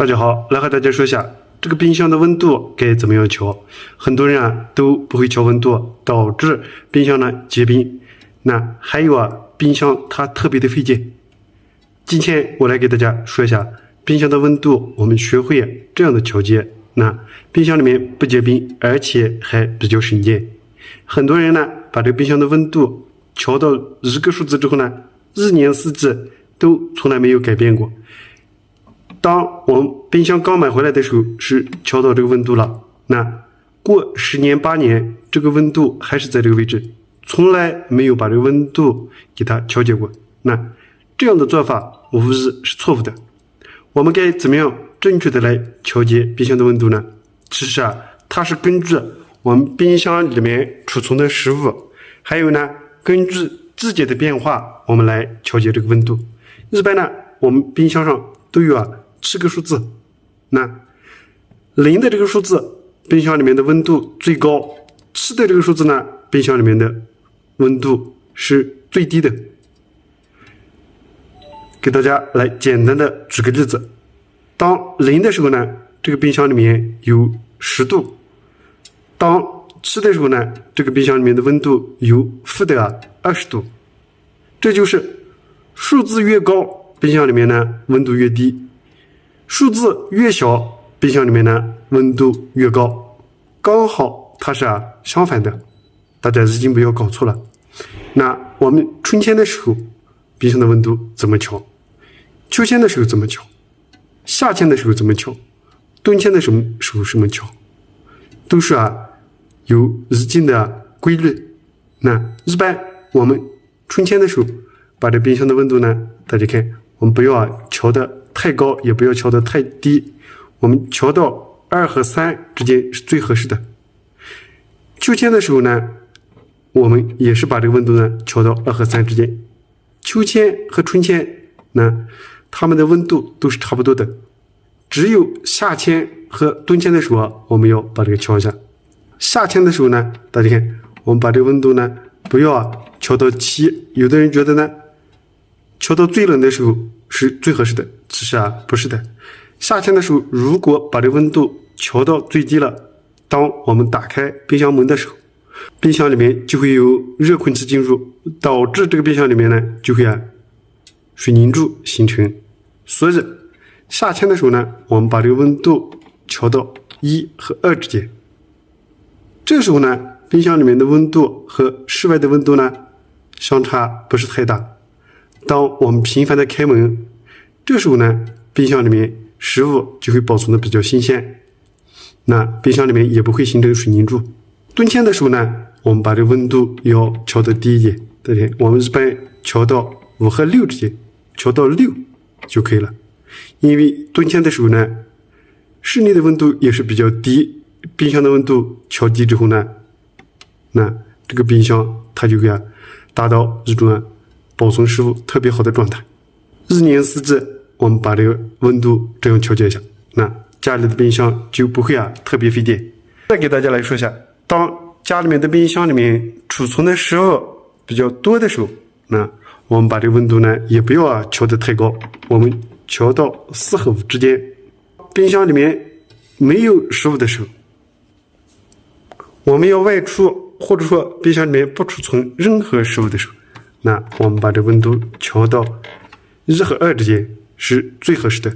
大家好，来和大家说一下这个冰箱的温度该怎么样调。很多人都不会调温度，导致冰箱结冰。那还有冰箱它特别的费电。今天我来给大家说一下冰箱的温度，我们学会这样的调节，那冰箱里面不结冰，而且还比较省电。很多人把这个冰箱的温度调到一个数字之后一年四季都从来没有改变过。当我们冰箱刚买回来的时候是调到这个温度了，那过10年8年这个温度还是在这个位置，从来没有把这个温度给它调节过。那这样的做法无疑是错误的。我们该怎么样正确的来调节冰箱的温度呢？其实它是根据我们冰箱里面储存的食物，还有根据季节的变化，我们来调节这个温度。一般我们冰箱上都有7个数字，那0的这个数字，冰箱里面的温度最高；7的这个数字冰箱里面的温度是最低的。给大家来简单的举个例子，当0的时候这个冰箱里面有10度；当7的时候这个冰箱里面的温度有负的20度。这就是数字越高，冰箱里面温度越低；数字越小，冰箱里面温度越高。刚好它是相反的，大家一定不要搞错了。那我们春天的时候，冰箱的温度怎么调？秋天的时候怎么调？夏天的时候怎么调？冬天的时候什么调？都是有一定的规律。那一般我们春天的时候把这冰箱的温度大家看，我们不要调得太高，也不要调得太低，我们调到2和3之间是最合适的。秋天的时候我们也是把这个温度调到2和3之间。秋天和春天它们的温度都是差不多的，只有夏天和冬天的时候我们要把这个调一下。夏天的时候大家看，我们把这个温度不要调到7，有的人觉得调到最冷的时候是最合适的，其实不是的。夏天的时候如果把这个温度调到最低了，当我们打开冰箱门的时候，冰箱里面就会有热空气进入，导致这个冰箱里面就会水凝柱形成。所以夏天的时候我们把这个温度调到1和2之间。这时候冰箱里面的温度和室外的温度相差不是太大。当我们频繁的开门，这时候冰箱里面食物就会保存的比较新鲜，那冰箱里面也不会形成水凝柱。冬天的时候我们把这个温度要调得低一点，对，我们一般调到5和6之间，调到6就可以了。因为冬天的时候室内的温度也是比较低，冰箱的温度调低之后那这个冰箱它就会达到一种保存食物特别好的状态。1年4季我们把这个温度这样调节一下，那家里的冰箱就不会特别费电。再给大家来说一下，当家里面的冰箱里面储存的食物比较多的时候，那我们把这个温度也不要调得太高，我们调到4和5之间。冰箱里面没有食物的时候，我们要外出，或者说冰箱里面不储存任何食物的时候，那我们把这温度调到1和2之间是最合适的。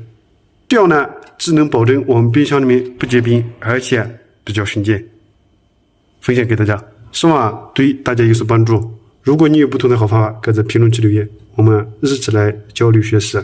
这样既能保证我们冰箱里面不结冰，而且比较省电。分享给大家，希望对大家有所帮助。如果你有不同的好方法，可以在评论区留言，我们一起来交流学习。